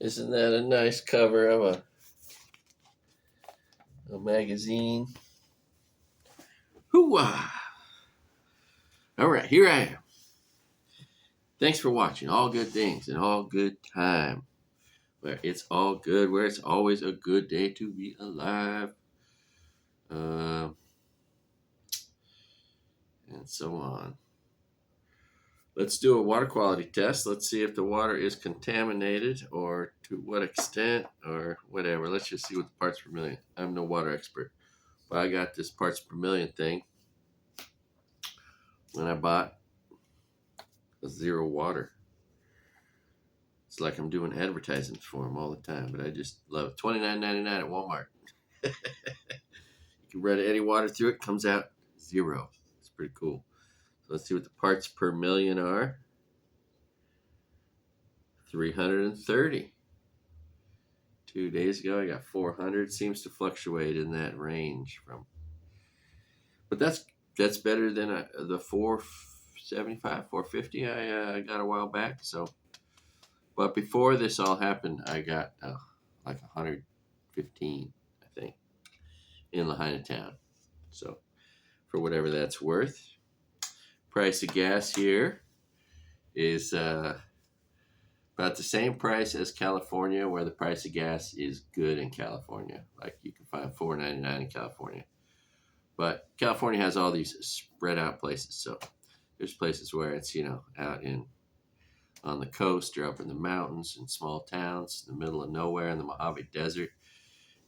Isn't that a nice cover of a magazine? Hooah! All right, here I am. Thanks for watching. All good things and all good time. Where it's all good, where it's always a good day to be alive. And so on. Let's do a water quality test. Let's see if the water is contaminated or to what extent or whatever. Let's just see what the parts per million. I'm no water expert, but I got this parts per million thing when I bought a zero water. It's like I'm doing advertisements for them all the time, but I just love it. $29.99 at Walmart. You can run any water through it, comes out zero. It's pretty cool. So let's see what the parts per million are. 330. 2 days ago, I got 400. Seems to fluctuate in that range but that's better than the 475, 450 I got a while back. So, but before this all happened, I got like 115, I think, in Lahaina town. So, for whatever that's worth, price of gas here is about the same price as California, where the price of gas is good in California. Like you can find $4.99 in California. But California has all these spread out places. So there's places where it's, out on the coast or up in the mountains in small towns in the middle of nowhere in the Mojave Desert.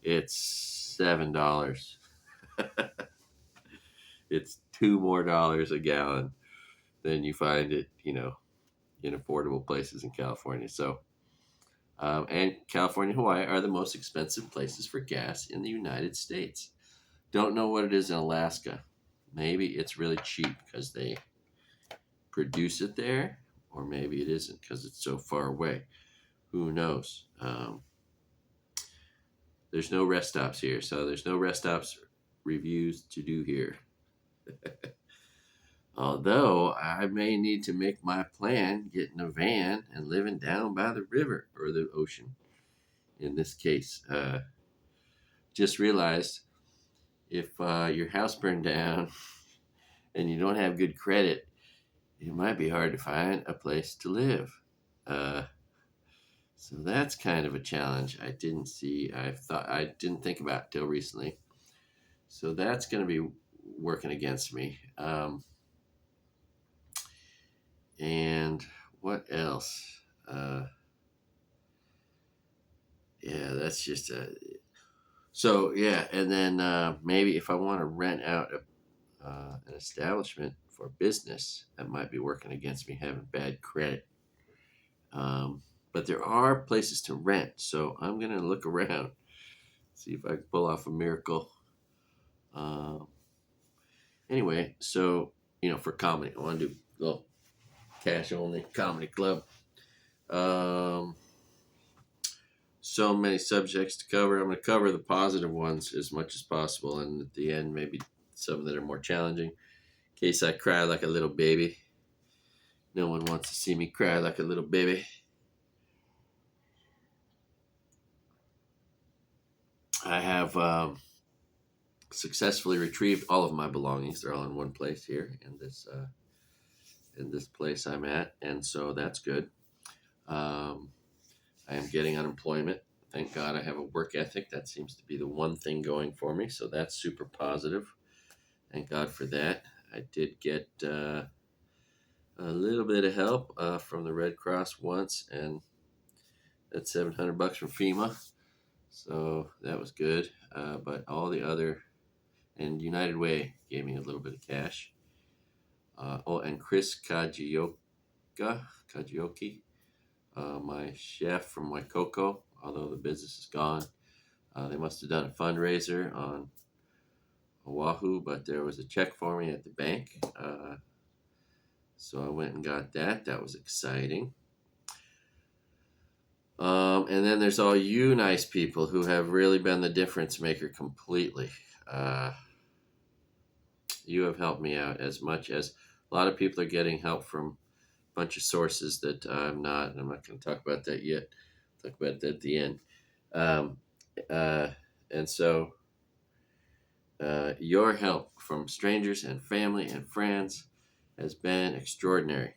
It's $7. It's $2 more a gallon than you find it, in affordable places in California. So, and California and Hawaii are the most expensive places for gas in the United States. Don't know what it is in Alaska. Maybe it's really cheap because they produce it there, or maybe it isn't because it's so far away. Who knows? There's no rest stops here, so there's no rest stops reviews to do here. Although I may need to make my plan getting a van and living down by the river or the ocean in this case. Just realized if your house burned down and you don't have good credit, it might be hard to find a place to live. So that's kind of a challenge I didn't think about till recently. So that's going to be working against me. And what else? That's just and then maybe if I want to rent out an establishment for business, that might be working against me having bad credit. But there are places to rent, so I'm going to look around, see if I can pull off a miracle. Anyway, so, for comedy, I want to do a little cash-only comedy club. So many subjects to cover. I'm going to cover the positive ones as much as possible, and at the end, maybe some that are more challenging, in case I cry like a little baby. No one wants to see me cry like a little baby. I have successfully retrieved all of my belongings. They're all in one place here in this place I'm at, and so that's good. I am getting unemployment. Thank God I have a work ethic. That seems to be the one thing going for me, so that's super positive. Thank God for that. I did get a little bit of help from the Red Cross once, and that's $700 from FEMA, so that was good. But all the other, and United Way gave me a little bit of cash. And Chris Kajioki, my chef from Waikoko, although the business is gone. They must have done a fundraiser on Oahu, but there was a check for me at the bank. So I went and got that. That was exciting. And then there's all you nice people who have really been the difference maker completely. You have helped me out as much as a lot of people are getting help from a bunch of sources that I'm not, and I'm not going to talk about that yet. talk about that at the end. Um, uh, and so your help from strangers and family and friends has been extraordinary.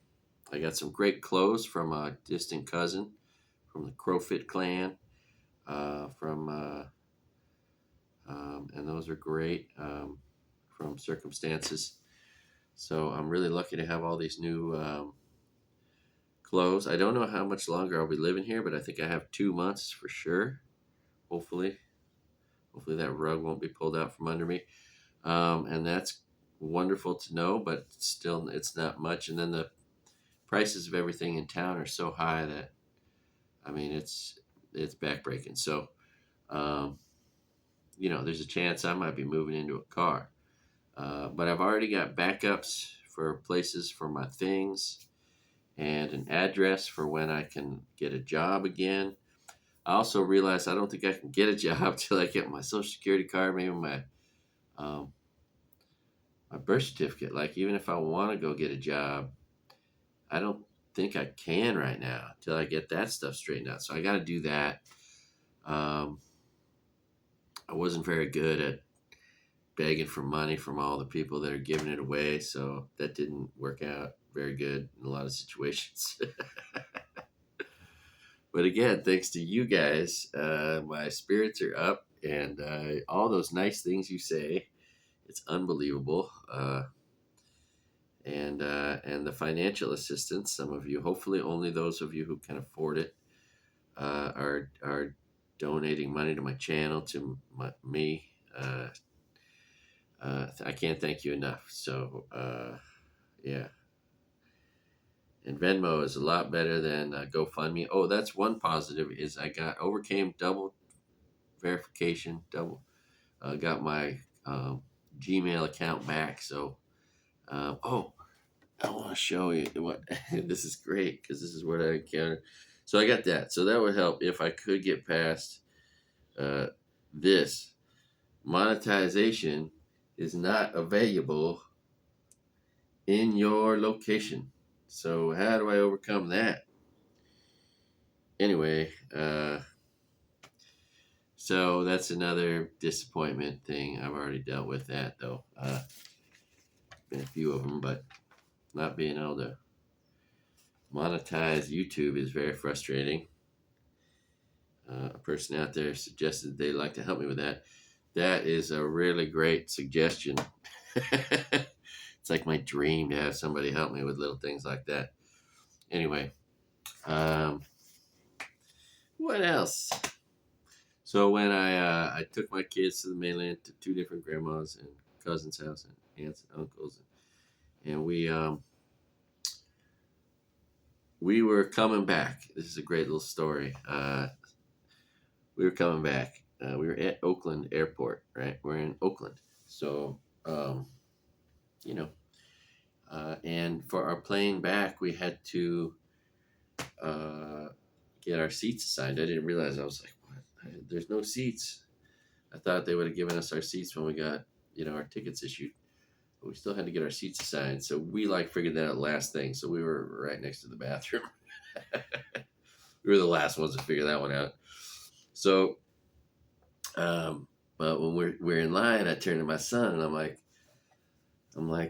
I got some great clothes from a distant cousin from the Crowfit clan. And those are great from circumstances. So I'm really lucky to have all these new clothes. I don't know how much longer I'll be living here, but I think I have 2 months for sure. Hopefully, hopefully that rug won't be pulled out from under me. And that's wonderful to know, but still, it's not much. And then the prices of everything in town are so high that I mean, it's backbreaking. So, um, there's a chance I might be moving into a car. But I've already got backups for places for my things and an address for when I can get a job again. I also realized I don't think I can get a job till I get my social security card, maybe um, my birth certificate. Like even if I want to go get a job, I don't think I can right now till I get that stuff straightened out. So I got to do that. Um, I wasn't very good at begging for money from all the people that are giving it away, so that didn't work out very good in a lot of situations. But again, thanks to you guys, my spirits are up, and all those nice things you say, it's unbelievable. And the financial assistance, some of you, hopefully only those of you who can afford it, are donating money to my channel, to me. I can't thank you enough. So yeah. And Venmo is a lot better than GoFundMe. Oh, that's one positive is I overcame double verification, got my Gmail account back. So oh, I want to show you what this is great because this is what I encountered. So I got that. So that would help if I could get past uh, this. Monetization is not available in your location. So how do I overcome that? Anyway, so that's another disappointment thing. I've already dealt with that though. Been a few of them, but not being able to monetize YouTube is very frustrating. A person out there suggested they'd like to help me with that. That is a really great suggestion. It's like my dream to have somebody help me with little things like that. Anyway, what else? So when I took my kids to the mainland to two different grandmas and cousins' house and aunts and uncles, and we were coming back. This is a great little story. We were coming back. We were at Oakland Airport, right? We're in Oakland, so you know, and for our plane back, we had to get our seats assigned. I didn't realize. I was like, "What? There's no seats." I thought they would have given us our seats when we got our tickets issued. But we still had to get our seats assigned. So we figured that out last thing. So we were right next to the bathroom. We were the last ones to figure that one out. So, but when we're in line, I turn to my son and I'm like,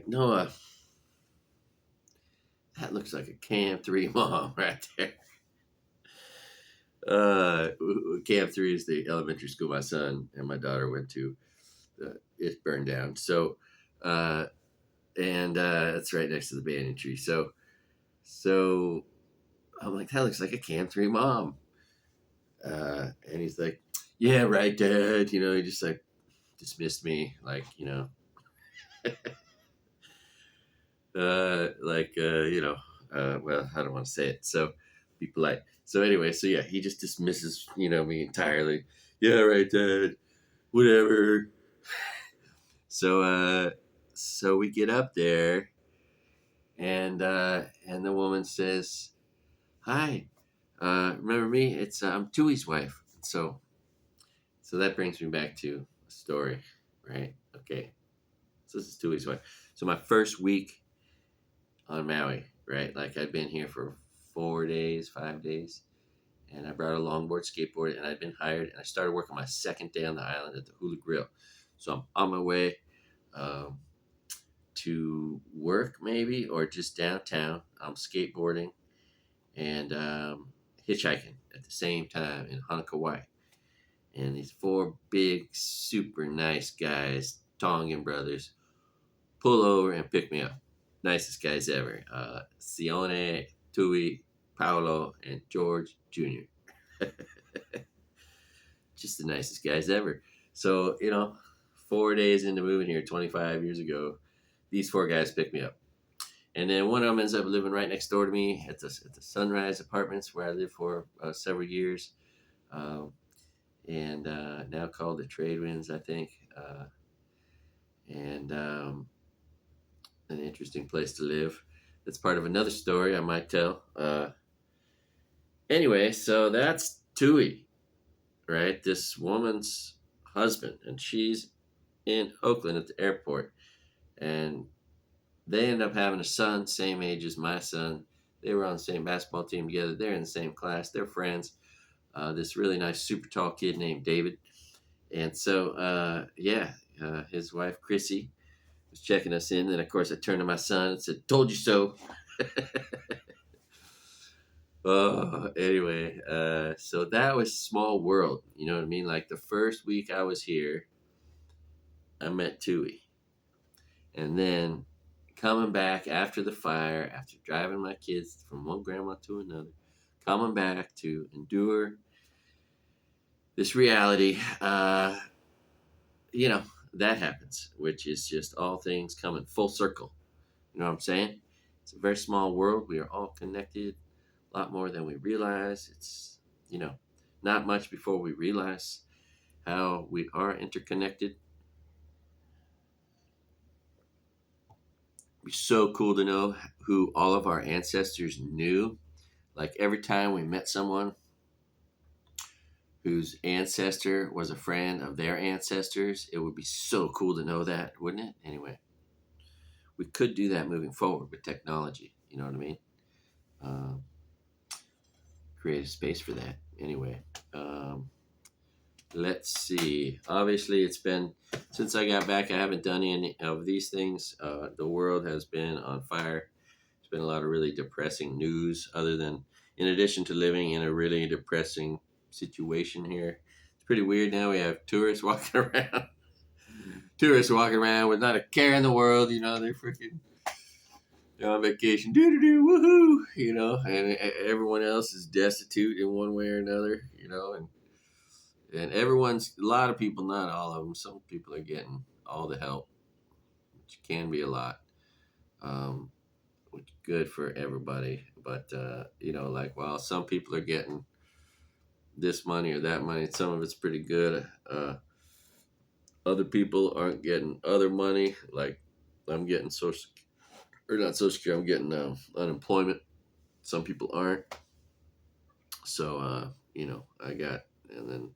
Noah, that looks like a Cam 3 mom right there. Cam 3 is the elementary school my son and my daughter went to. It burned down. So, and it's right next to the banyan tree. So I'm like, that looks like a Cam 3 mom. And he's like, yeah, right, Dad. He just dismissed me, well, I don't want to say it, so be polite. So anyway, so yeah, he just dismisses, me entirely. Yeah, right, Dad. Whatever. So we get up there, and the woman says, "Hi, remember me? I'm Tui's wife." So that brings me back to a story, right? Okay, so this is Tui's wife. So my first week on Maui, right? Like I'd been here for 4 days, 5 days, and I brought a longboard, skateboard, and I'd been hired, and I started working my second day on the island at the Hula Grill. So I'm on my way um, to work, maybe, or just downtown. I'm skateboarding and hitchhiking at the same time in Hanakawai. And these four big, super nice guys, Tongan brothers, pull over and pick me up. Nicest guys ever. Sione, Tui, Paolo, and George Jr. Just the nicest guys ever. So, 4 days into moving here 25 years ago, these four guys picked me up. And then one of them ends up living right next door to me at the Sunrise Apartments where I lived for several years. Um, and now called the Trade Winds, I think. And an interesting place to live. That's part of another story I might tell. Anyway, so that's Tui, right? This woman's husband, and she's in Oakland at the airport. And they end up having a son, same age as my son. They were on the same basketball team together. They're in the same class. They're friends. This really nice, super tall kid named David. And so, his wife, Chrissy, was checking us in. And of course, I turned to my son and said, "Told you so." Anyway, so that was small world. You know what I mean? Like the first week I was here, I met Tui. And then coming back after the fire, after driving my kids from one grandma to another, coming back to endure this reality, that happens, which is just all things coming full circle. You know what I'm saying? It's a very small world. We are all connected a lot more than we realize. It's, not much before we realize how we are interconnected. It'd be so cool to know who all of our ancestors knew. Like every time we met someone whose ancestor was a friend of their ancestors, it would be so cool to know that, wouldn't it? Anyway, we could do that moving forward with technology. You know what I mean? Um, create a space for that. Anyway, let's see. Obviously, it's been since I got back. I haven't done any of these things. The world has been on fire. There's been a lot of really depressing news. In addition to living in a really depressing situation here, it's pretty weird now. We have tourists walking around. Tourists walking around with not a care in the world. They're freaking on vacation, woohoo, and everyone else is destitute in one way or another, and a lot of people, not all of them, some people are getting all the help, which can be a lot, which is good for everybody, but, like, while some people are getting this money or that money, some of it's pretty good, other people aren't getting other money, like I'm getting social, or not social security, I'm getting unemployment. Some people aren't. So, I got, and then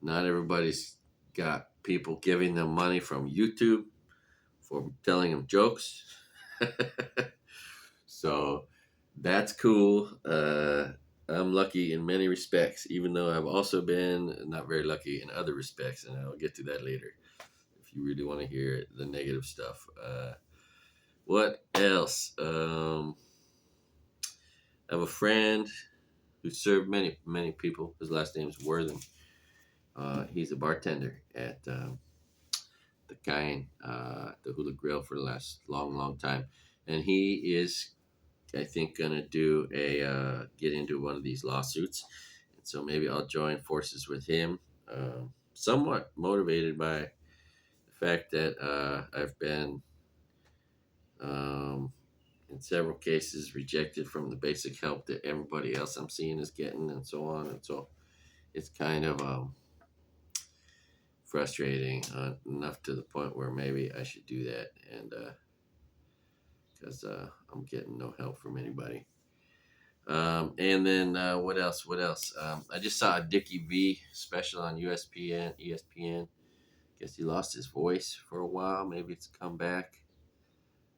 not everybody's got people giving them money from YouTube for telling them jokes. So that's cool. I'm lucky in many respects, even though I've also been not very lucky in other respects, and I'll get to that later if you really want to hear the negative stuff. What else? I have a friend who served many, many people. His last name is Worthen. He's a bartender at the Kain, the Hula Grill for the last long, long time. And he is, I think, going to get into one of these lawsuits. And so maybe I'll join forces with him, somewhat motivated by the fact that I've been, in several cases, rejected from the basic help that everybody else I'm seeing is getting, and so on. And so it's kind of frustrating enough to the point where maybe I should do that, and because I'm getting no help from anybody. And then what else? I just saw a Dickie V special on ESPN. Guess he lost his voice for a while. Maybe it's come back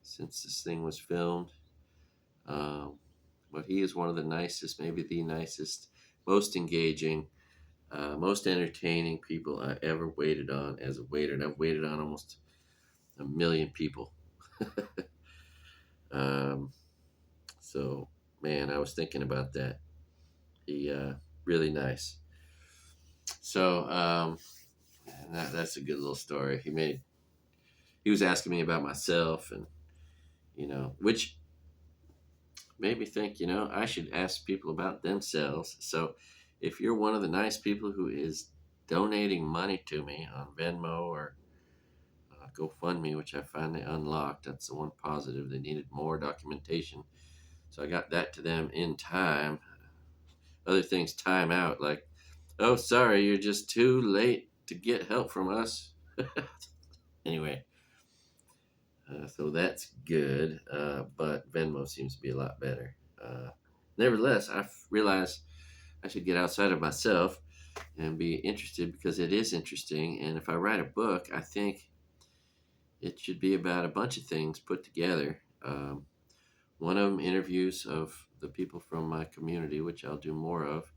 since this thing was filmed. But he is one of the nicest, maybe the nicest most engaging, most entertaining people I ever waited on as a waiter. And I've waited on almost a million people. um, so, man, I was thinking about that. He really nice. So that's a good little story. He was asking me about myself, and which made me think, I should ask people about themselves. So if you're one of the nice people who is donating money to me on Venmo or GoFundMe, which I finally unlocked, that's the one positive. They needed more documentation, so I got that to them in time. Other things time out, like, oh, sorry, you're just too late to get help from us. Anyway, so that's good, but Venmo seems to be a lot better. Nevertheless, I realized I should get outside of myself and be interested, because it is interesting. And if I write a book, I think it should be about a bunch of things put together. One of them, interviews of the people from my community, which I'll do more of,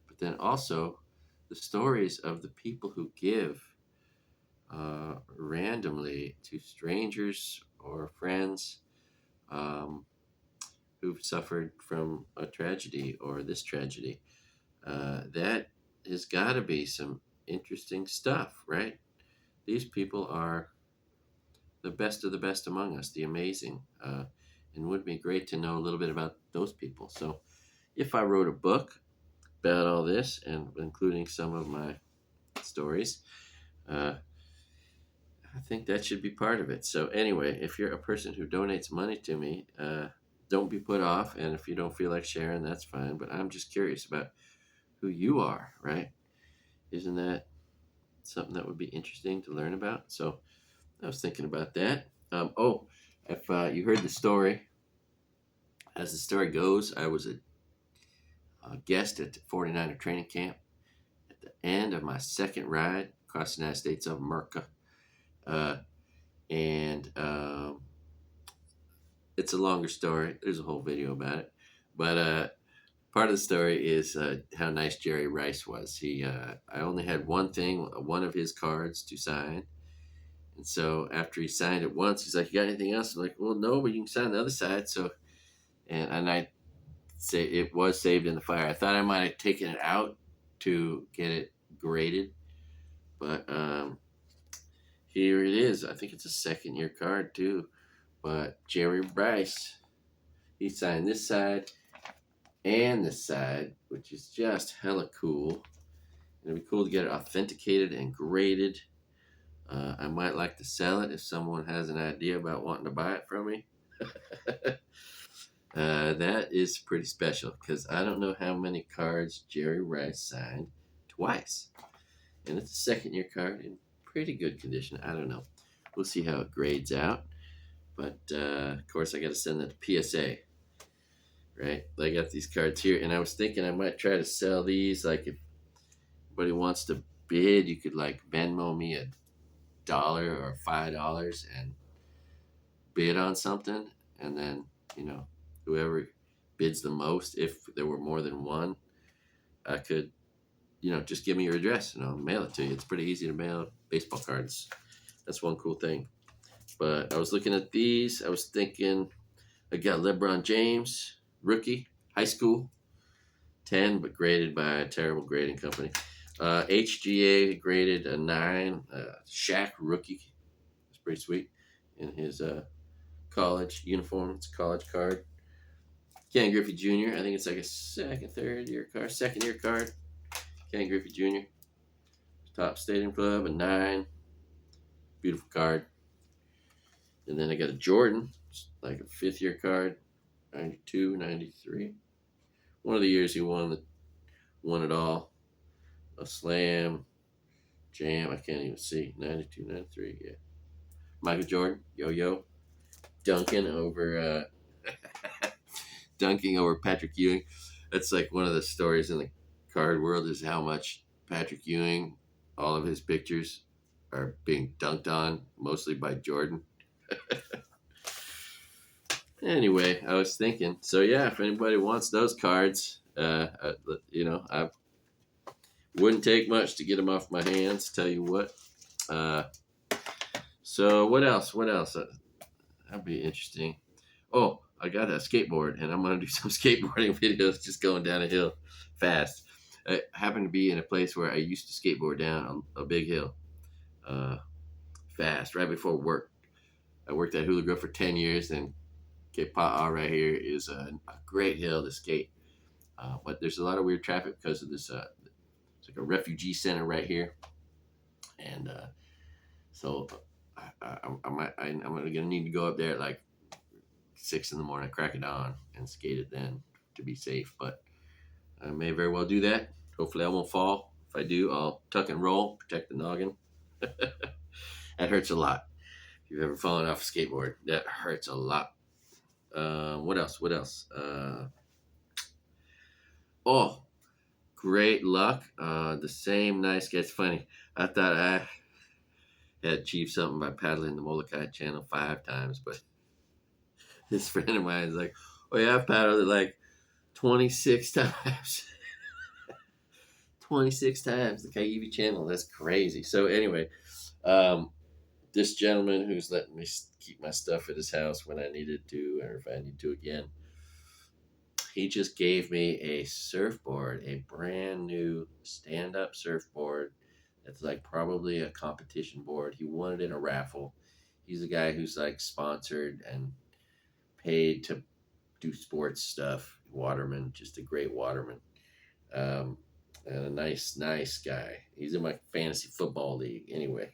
but then also the stories of the people who give randomly to strangers or friends um, who've suffered from a tragedy or this tragedy. That has got to be some interesting stuff, right? These people are the best of the best among us, the amazing. And would be great to know a little bit about those people. So if I wrote a book about all this, and including some of my stories, uh, I think that should be part of it. So anyway, if you're a person who donates money to me, don't be put off. And if you don't feel like sharing, that's fine. But I'm just curious about who you are, right? Isn't that something that would be interesting to learn about? So I was thinking about that. If you heard the story, as the story goes, I was a guest at the 49er training camp at the end of my second ride across the United States of America. Uh, and it's a longer story. There's a whole video about it. But part of the story is how nice Jerry Rice was. I only had one of his cards to sign. And so after he signed it once, he's like, "You got anything else?" I'm like, "Well, no, but you can sign the other side." So, and I say it was saved in the fire. I thought I might have taken it out to get it graded, but here it is. I think it's a second year card too. But Jerry Rice, he signed this side and this side, which is just hella cool. It'd be cool to get it authenticated and graded. I might like to sell it if someone has an idea about wanting to buy it from me. That is pretty special, because I don't know how many cards Jerry Rice signed twice. And it's a second year card in pretty good condition. I don't know. We'll see how it grades out. But of course, I got to send that to PSA. Right? I got these cards here, and I was thinking I might try to sell these. Like, if anybody wants to bid, you could like Venmo me $1 or $5 and bid on something, and then whoever bids the most, if there were more than one, I could just give me your address and I'll mail it to you. It's pretty easy to mail baseball cards. That's one cool thing. But I was looking at these. I was thinking, I got LeBron James, rookie, high school, 10, but graded by a terrible grading company. HGA graded a 9. Shaq, rookie. It's pretty sweet. In his college uniform. It's a college card. Ken Griffey Jr., I think it's like a second year card. Ken Griffey Jr., Top Stadium Club, a 9. Beautiful card. And then I got a Jordan, like a 5th year card, 92, 93. One of the years he won it all. A Slam, Jam, I can't even see. 92, 93, yeah. Michael Jordan, yo-yo, dunking over Patrick Ewing. That's like one of the stories in the card world, is how much Patrick Ewing, all of his pictures are being dunked on, mostly by Jordan. Anyway, I was thinking, so yeah, if anybody wants those cards, I wouldn't take much to get them off my hands. Tell you what. Uh, so what else? What else? That'd be interesting. Oh, I got a skateboard, and I'm gonna do some skateboarding videos, just going down a hill fast. I happen to be in a place where I used to skateboard down a big hill, uh, fast, right before work. I worked at Hula Grove for 10 years, and Kepa'a right here is a great hill to skate. But there's a lot of weird traffic because of this. It's like a refugee center right here, and so I'm gonna need to go up there at like 6 in the morning, crack it on, and skate it then to be safe. But I may very well do that. Hopefully, I won't fall. If I do, I'll tuck and roll, protect the noggin. That hurts a lot. If you've ever fallen off a skateboard, that hurts a lot. What else? What else? Oh, great luck. The same nice guy. It's funny. I thought I had achieved something by paddling the Molokai Channel 5 times, but this friend of mine is like, "Oh yeah, I've paddled it like 26 times." 26 times the Kaiwi Channel. That's crazy. So anyway, um, this gentleman who's letting me keep my stuff at his house when I needed to, or if I need to again, he just gave me a surfboard, a brand new stand-up surfboard. That's like probably a competition board. He won it in a raffle. He's a guy who's like sponsored and paid to do sports stuff. Waterman, just a great waterman. Um, and a nice guy. He's in my fantasy football league anyway,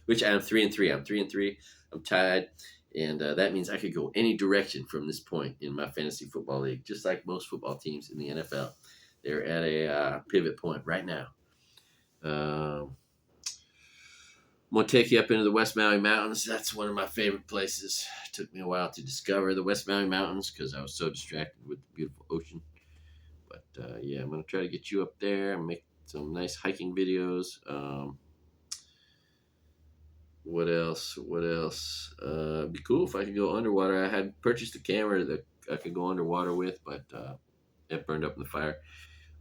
which I'm 3-3. I'm 3-3. I'm tied, and that means I could go any direction from this point in my fantasy football league, just like most football teams in the NFL. They're at a pivot point right now. I'm gonna take you up into the West Maui Mountains. That's one of my favorite places. It took me a while to discover the West Maui Mountains because I was so distracted with the beautiful ocean. But yeah, I'm gonna try to get you up there and make some nice hiking videos. What else? What else? It'd be cool if I could go underwater. I had purchased a camera that I could go underwater with, but it burned up in the fire.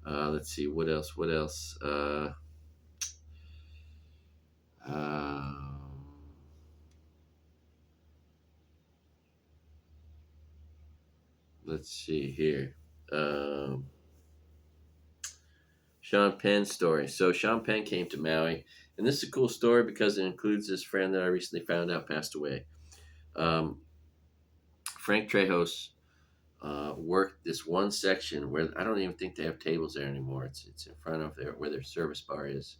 Let's see. What else? What else? Um, let's see here. Um, Sean Penn story. So Sean Penn came to Maui, and this is a cool story because it includes this friend that I recently found out passed away. Um, Frank Trejos worked this one section where I don't even think they have tables there anymore. It's in front of there where their service bar is.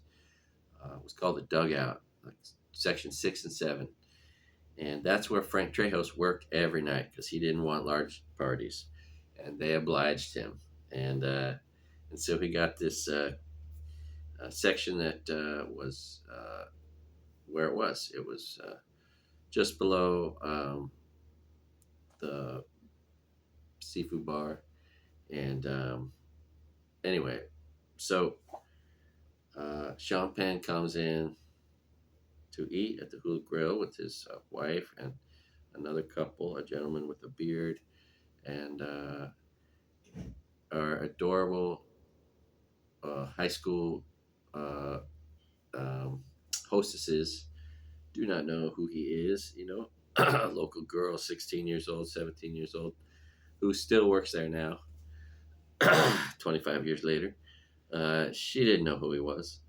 It was called the Dugout, like section 6 and 7, and that's where Frank Trejos worked every night because he didn't want large parties, and they obliged him, and so he got this section that was where it was. It was just below the seafood bar, and anyway, so Sean Penn comes in to eat at the Hula Grill with his wife and another couple, a gentleman with a beard, and our adorable high school uh, um, hostesses do not know who he is. A local girl, 16 years old, 17 years old, who still works there now, 25 years later. She didn't know who he was.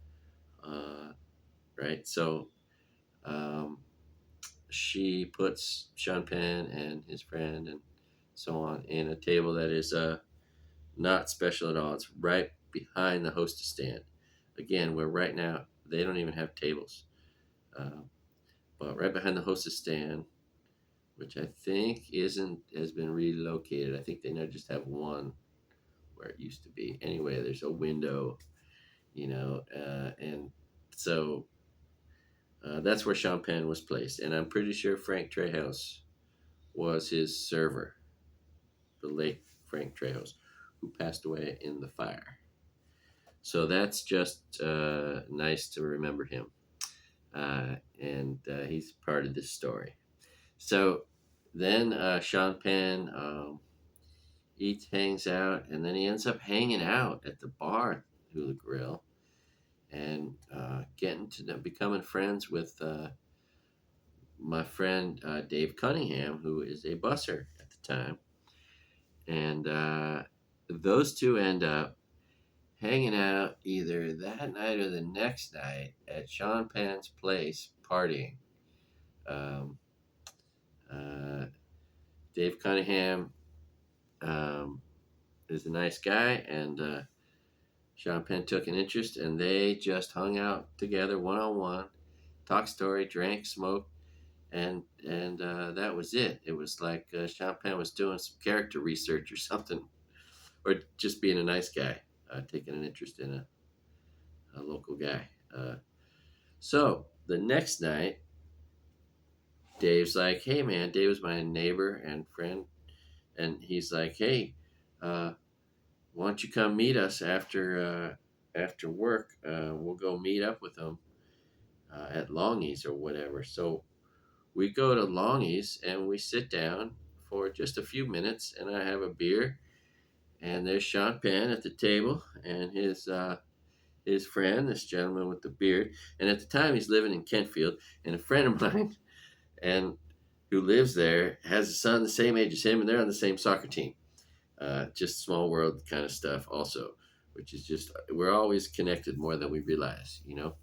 Right? So um, she puts Sean Penn and his friend and so on in a table that is not special at all. It's right behind the hostess stand. Again, where right now they don't even have tables. Uh, but right behind the hostess stand, which I think isn't has been relocated. I think they now just have one where it used to be. Anyway, there's a window, and so that's where Sean Penn was placed, and I'm pretty sure Frank Trehouse was his server, the late Frank Trejos, who passed away in the fire. So that's just nice to remember him, and he's part of this story. So then Sean Penn, eats, hangs out, and then he ends up hanging out at the bar at Hula Grill and getting to becoming friends with my friend Dave Cunningham, who is a busser at the time. And those two end up hanging out either that night or the next night at Sean Penn's place partying. Um, uh, Dave Cunningham is a nice guy, and Sean Penn took an interest, and they just hung out together one on one, talked story, drank, smoked, and that was it. It was like Sean Penn was doing some character research or something, or just being a nice guy, taking an interest in a local guy. So the next night, Dave's like, "Hey man," Dave was my neighbor and friend, and he's like, "Hey, uh, why don't you come meet us after work? We'll go meet up with them at Longy's or whatever." So we go to Longy's and we sit down for just a few minutes, and I have a beer, and there's Sean Penn at the table and his friend, this gentleman with the beard, and at the time he's living in Kentfield, and a friend of mine and who lives there has a son the same age as him, and they're on the same soccer team. Just small world kind of stuff, also, which is just we're always connected more than we realize, you know.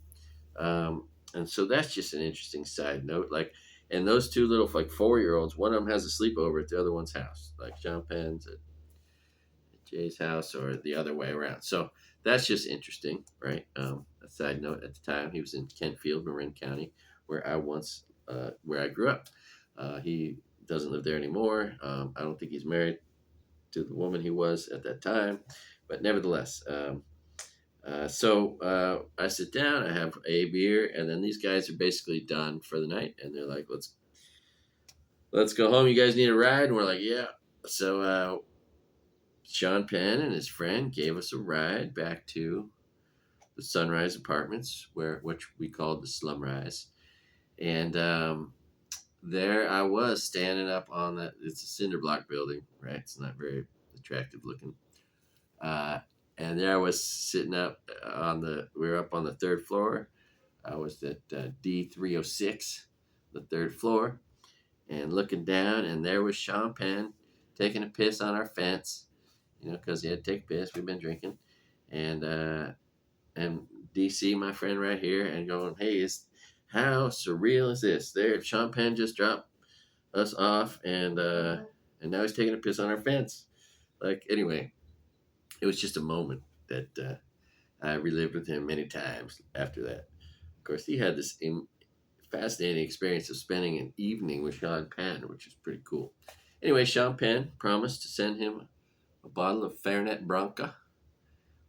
And so that's just an interesting side note. Like, and those two little like 4 year olds, one of them has a sleepover at the other one's house, like Sean Penn's at Jay's house, or the other way around. So that's just interesting, right? A side note: at the time, he was in Kentfield, Marin County, where I grew up. He doesn't live there anymore. I don't think he's married to the woman he was at that time, but nevertheless. So I sit down, I have a beer, and then these guys are basically done for the night, and they're like, "Let's go home. You guys need a ride?" And we're like, "Yeah." So Sean Penn and his friend gave us a ride back to the Sunrise Apartments, which we called the Slumrise, and there I was standing up on that. It's a cinder block building, right? It's not very attractive looking. Uh, and there I was sitting up we were up on the third floor. I was at D306, the third floor, and looking down, and there was Sean Penn taking a piss on our fence, because he had to take a piss. We've been drinking, and DC, my friend right here, and going, "Hey, how surreal is this? There, Sean Penn just dropped us off, and now he's taking a piss on our fence." Like, anyway, it was just a moment that I relived with him many times after that. Of course, he had this fascinating experience of spending an evening with Sean Penn, which is pretty cool. Anyway, Sean Penn promised to send him a bottle of Fernet Branca,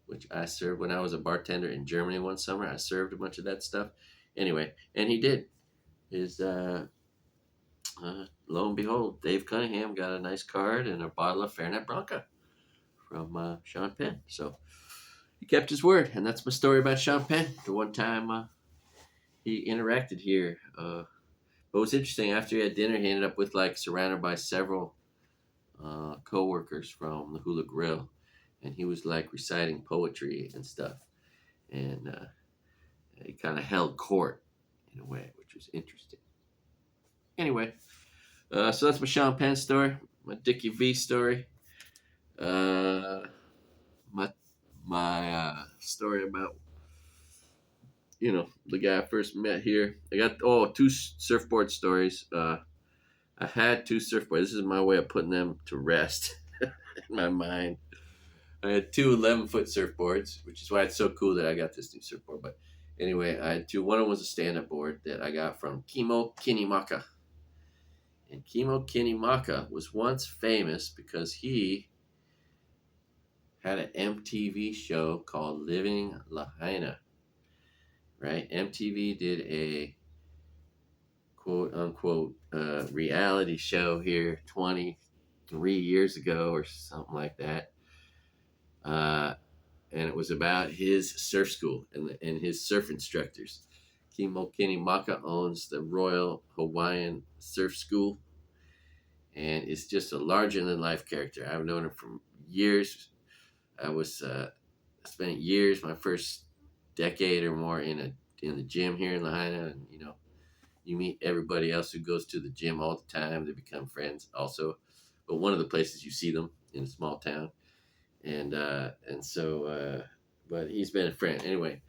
which I served when I was a bartender in Germany one summer. I served a bunch of that stuff. Anyway, and he did. His lo and behold, Dave Cunningham got a nice card and a bottle of Fernet Branca from Sean Penn. So he kept his word, and that's my story about Sean Penn. The one time he interacted here. But what's interesting, after he had dinner, he ended up with surrounded by several co-workers from the Hula Grill, and he was reciting poetry and stuff, and he kind of held court in a way, which was interesting. Anyway, so that's my Sean Penn story, my Dickie V story, my story about the guy I first met here. I got two surfboard stories. I had two surfboards. This is my way of putting them to rest in my mind. I had two 11-foot surfboards, which is why it's so cool that I got this new surfboard. But anyway, I had two. One of them was a stand-up board that I got from Kimo Kinimaka. And Kimo Kinimaka was once famous because he had an MTV show called Living Lahaina. Right? MTV did a quote-unquote reality show here 23 years ago or something like that. And it was about his surf school and his surf instructors. Kimo Kinimaka owns the Royal Hawaiian Surf School, and is just a larger than life character. I've known him for years. I was spent years, my first decade or more, in the gym here in Lahaina, and you meet everybody else who goes to the gym all the time. They become friends also, but one of the places you see them in a small town, and so, but he's been a friend anyway.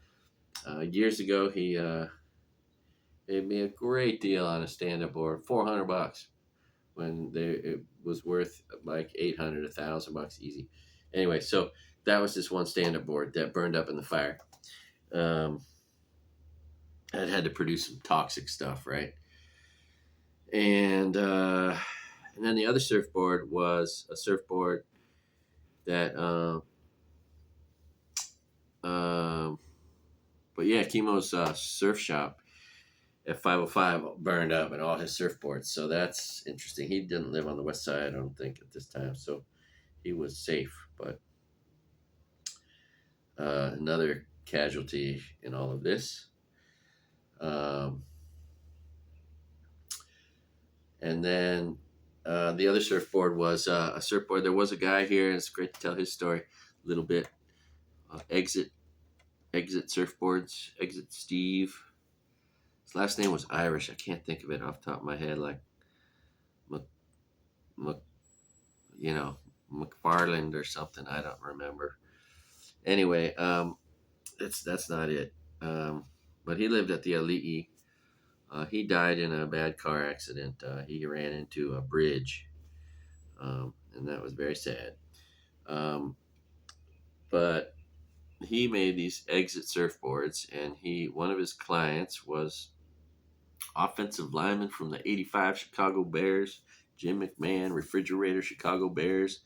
Years ago, he paid me a great deal on a stand-up board, $400 when it was worth like 800, $1,000 easy. Anyway, so that was this one stand-up board that burned up in the fire. Um, it had to produce some toxic stuff, right? And then the other surfboard was a surfboard that, um, but yeah, Kimo's surf shop at 505 burned up and all his surfboards. So that's interesting. He didn't live on the west side, I don't think, at this time. So he was safe. But another casualty in all of this. Um, and then the other surfboard was a surfboard. There was a guy here, and it's great to tell his story a little bit. Exit Surfboards, Exit Steve. His last name was Irish. I can't think of it off the top of my head. Like, Mc, Mc, you know, McFarland or something. I don't remember. Anyway, that's not it. But he lived at the Ali'i. He died in a bad car accident. He ran into a bridge, and that was very sad. Um, but he made these exit surfboards, and one of his clients was offensive lineman from the '85 Chicago Bears, Jim McMahon, refrigerator Chicago Bears,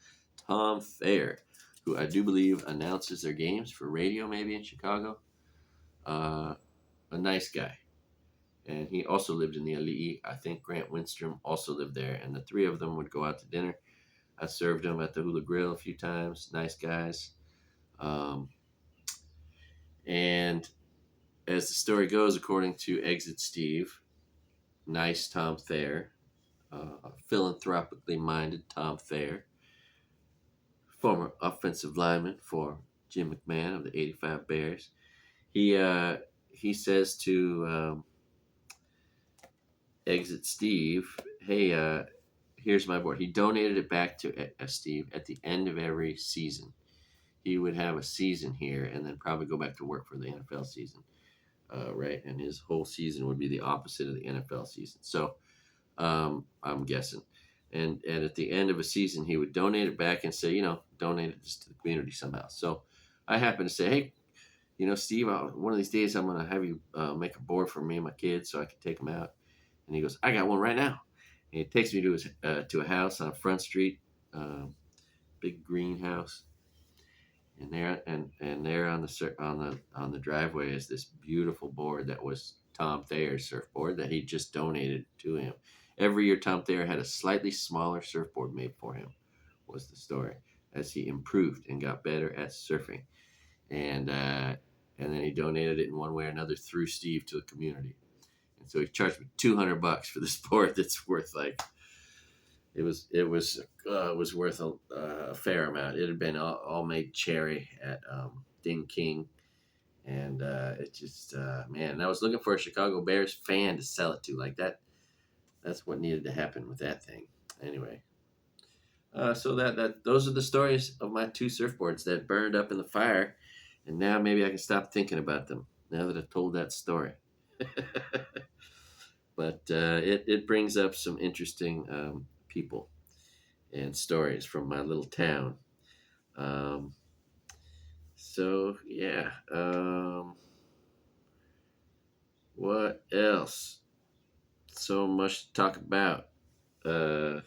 Tom Thayer, who I do believe announces their games for radio, maybe in Chicago. A nice guy. And he also lived in the Ali'i. I think Grant Windstrom also lived there, and the three of them would go out to dinner. I served them at the Hula Grill a few times. Nice guys. Um, and as the story goes, according to Exit Steve, nice Tom Thayer, philanthropically minded Tom Thayer, former offensive lineman for Jim McMahon of the '85 Bears. He says to Exit Steve, "Hey, here's my board." He donated it back to Steve at the end of every season. He would have a season here and then probably go back to work for the NFL season, right? And his whole season would be the opposite of the NFL season. So I'm guessing. And at the end of a season, he would donate it back and say, donate it just to the community somehow. So I happened to say, hey, Steve, one of these days I'm going to have you make a board for me and my kids so I can take them out. And he goes, I got one right now. And he takes me to a house on Front Street, big greenhouse. And there on the driveway is this beautiful board that was Tom Thayer's surfboard that he just donated to him. Every year, Tom Thayer had a slightly smaller surfboard made for him, was the story, as he improved and got better at surfing. And then he donated it in one way or another through Steve to the community. And so he charged me $200 for this board that's worth like, it was worth a fair amount. It had been all made cherry at Ding King. And it just, man, I was looking for a Chicago Bears fan to sell it to like that. That's what needed to happen with that thing. Anyway, so those are the stories of my two surfboards that burned up in the fire, and now maybe I can stop thinking about them now that I've told that story. But it brings up some interesting people and stories from my little town. So yeah. What else? So much to talk about. When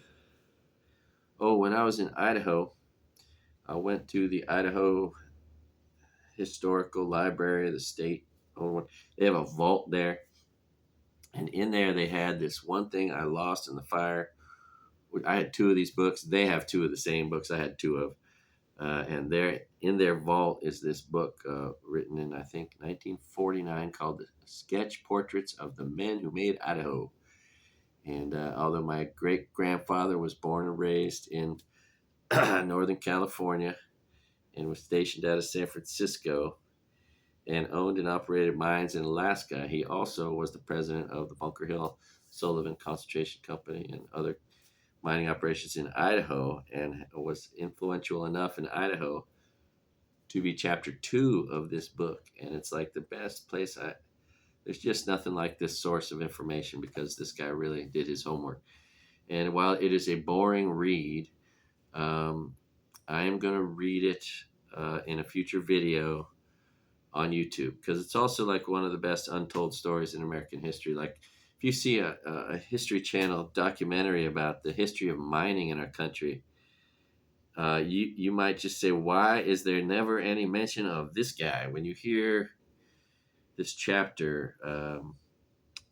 I was in Idaho, I went to the Idaho Historical Library of the state. They have a vault there, and in there they had this one thing I lost in the fire. I had two of these books. They have two of the same books I had two of, and there in their vault is this book written in I think 1949 called "The Sketch Portraits of the Men Who Made Idaho." And although my great grandfather was born and raised in Northern California and was stationed out of San Francisco and owned and operated mines in Alaska, he also was the president of the Bunker Hill Sullivan Concentration Company and other mining operations in Idaho, and was influential enough in Idaho to be chapter 2 of this book. And it's like the best place. There's just nothing like this source of information because this guy really did his homework. And while it is a boring read, I am going to read it in a future video on YouTube, because it's also like one of the best untold stories in American history. Like if you see a History Channel documentary about the history of mining in our country, you might just say, why is there never any mention of this guy? When you hear this chapter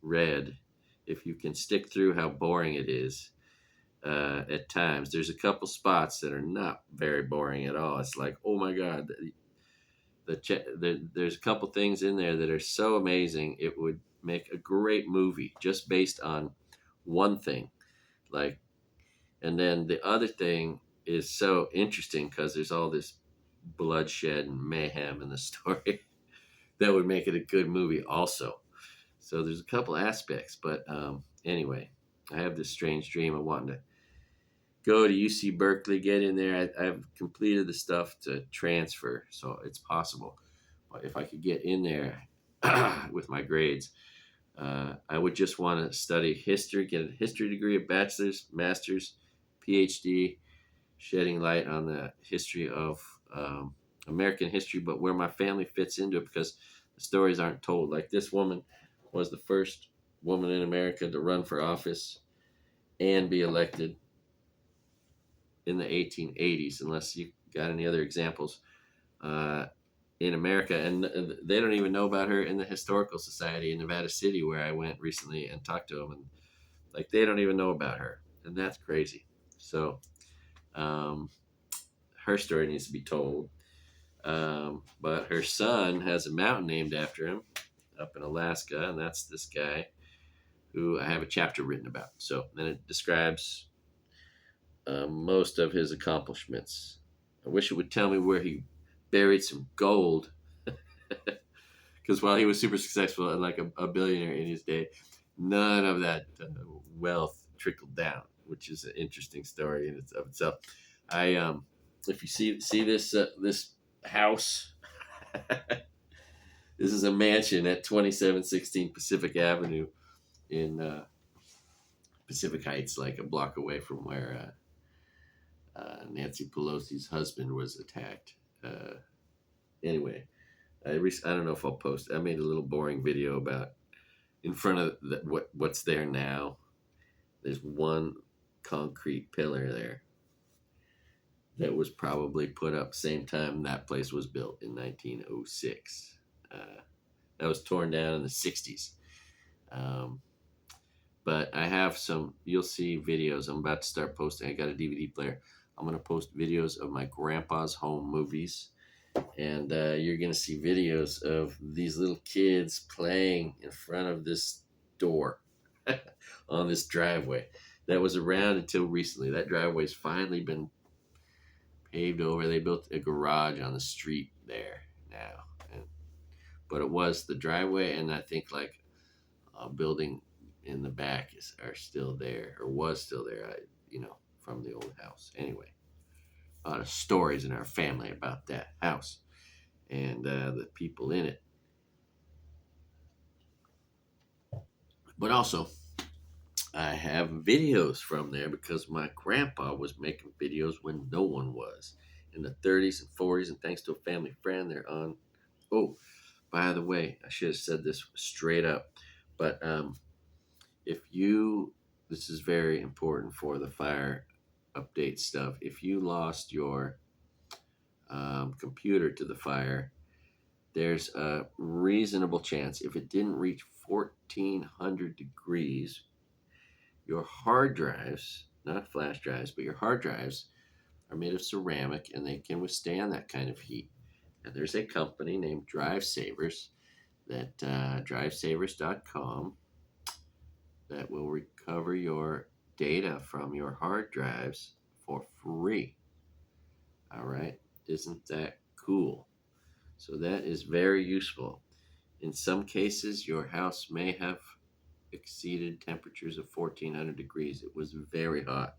read, if you can stick through how boring it is at times, there's a couple spots that are not very boring at all. It's like, oh my God, there's a couple things in there that are so amazing. It would make a great movie just based on one thing. Like, and then the other thing is so interesting because there's all this bloodshed and mayhem in the story that would make it a good movie also. So there's a couple aspects, but anyway, I have this strange dream of wanting to go to UC Berkeley, get in there. I've completed the stuff to transfer, so it's possible. But if I could get in there with my grades, I would just want to study history, get a history degree, a bachelor's, master's, PhD, shedding light on the history of American history, but where my family fits into it, because the stories aren't told. Like this woman was the first woman in America to run for office and be elected in the 1880s, unless you got any other examples in America. And they don't even know about her in the Historical Society in Nevada City, where I went recently and talked to them. And like, they don't even know about her. And that's crazy. So her story needs to be told. But her son has a mountain named after him up in Alaska. And that's this guy who I have a chapter written about. So then it describes most of his accomplishments. I wish it would tell me where he buried some gold, because while he was super successful and like a billionaire in his day, none of that wealth trickled down, which is an interesting story in of itself. If you see this house, this is a mansion at 2716 Pacific Avenue in Pacific Heights, like a block away from where Nancy Pelosi's husband was attacked. Anyway, I don't know if I'll post. I made a little boring video about in front of what's there now. There's one concrete pillar there that was probably put up same time that place was built in 1906. That was torn down in the 60s. But I have some. You'll see videos. I'm about to start posting. I got a DVD player. I'm going to post videos of my grandpa's home movies. And you're going to see videos of these little kids playing in front of this door on this driveway that was around until recently. That driveway's finally been paved over. They built a garage on the street there now. But it was the driveway, and I think like a building in the back are still there, or was still there, from the old house. Anyway, a lot of stories in our family about that house and the people in it. But also, I have videos from there because my grandpa was making videos when no one was in the 30s and 40s, and thanks to a family friend, they're on. Oh, by the way, I should have said this straight up, but this is very important for the fire update stuff. If you lost your computer to the fire, there's a reasonable chance, if it didn't reach 1400 degrees, your hard drives, not flash drives, but your hard drives are made of ceramic and they can withstand that kind of heat. And there's a company named Drive Savers that drivesavers.com. that will recover your data from your hard drives for free. All right. Isn't that cool? So that is very useful. In some cases, your house may have exceeded temperatures of 1400 degrees. It was very hot.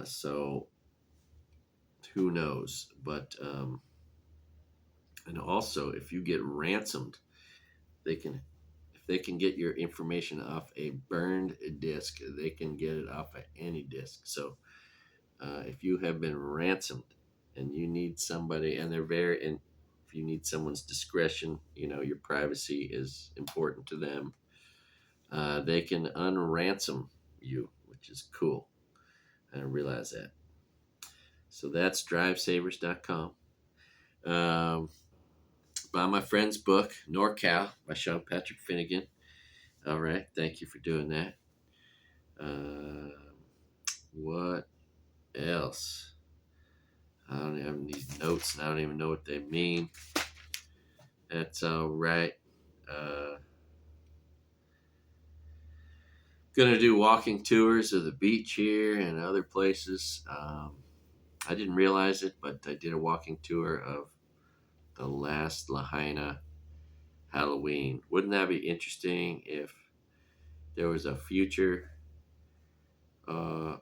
So who knows? But, and also, if you get ransomed, they can, if they can get your information off a burned disk, they can get it off of any disk. So if you have been ransomed and you need somebody, and they're very, and if you need someone's discretion, your privacy is important to them, they can unransom you, which is cool. I didn't realize that. So that's drivesavers.com. Um, buy my friend's book, NorCal, by Sean Patrick Finnegan. All right. Thank you for doing that. What else? I don't have these notes and I don't even know what they mean. That's all right. Gonna do walking tours of the beach here and other places. I didn't realize it, but I did a walking tour of the last Lahaina Halloween. Wouldn't that be interesting if there was a future uh,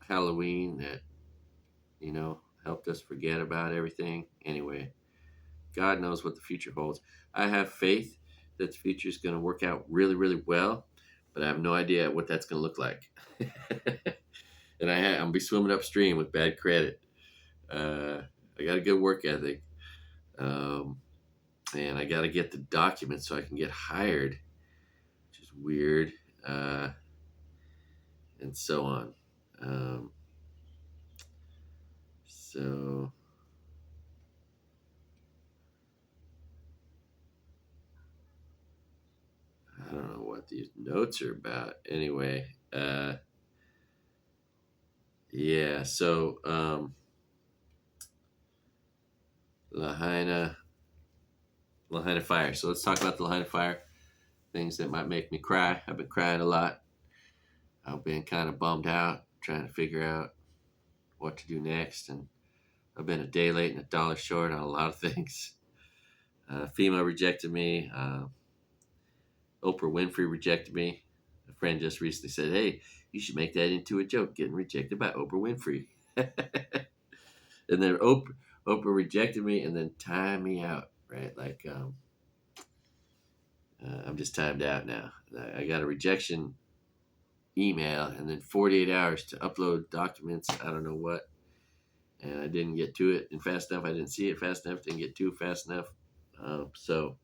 Halloween that, helped us forget about everything? Anyway, God knows what the future holds. I have faith that the future is going to work out really, really well, but I have no idea what that's going to look like. And I'm going to be swimming upstream with bad credit. I got a good work ethic. And I got to get the documents so I can get hired, which is weird, and so on. So I don't know what these notes are about. Anyway, yeah. So Lahaina fire. So let's talk about the Lahaina fire. Things that might make me cry. I've been crying a lot. I've been kind of bummed out, trying to figure out what to do next, and I've been a day late and a dollar short on a lot of things. FEMA rejected me. Oprah Winfrey rejected me. A friend just recently said, "Hey, you should make that into a joke, getting rejected by Oprah Winfrey." And then Oprah rejected me and then timed me out, right? Like, I'm just timed out now. I got a rejection email and then 48 hours to upload documents. I don't know what. And I didn't get to it fast enough. I didn't see it fast enough. Didn't get to it fast enough. So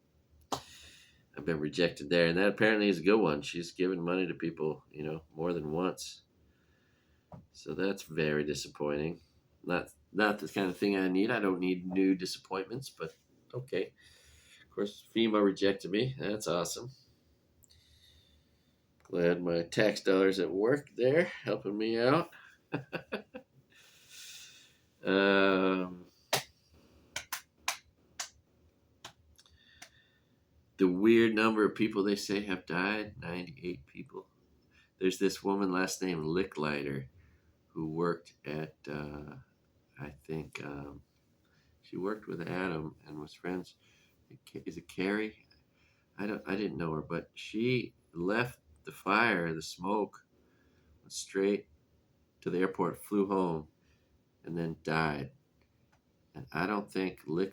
I've been rejected there. And that apparently is a good one. She's given money to people, more than once. So that's very disappointing. Not the kind of thing I need. I don't need new disappointments, but okay. Of course, FEMA rejected me. That's awesome. Glad my tax dollars at work there helping me out. um, the weird number of people they say have died, 98 people. There's this woman, last name Licklider, who worked at, I think, she worked with Adam and was friends. Is it Carrie? I didn't know her, but she left the fire, the smoke, went straight to the airport, flew home, and then died. And I don't think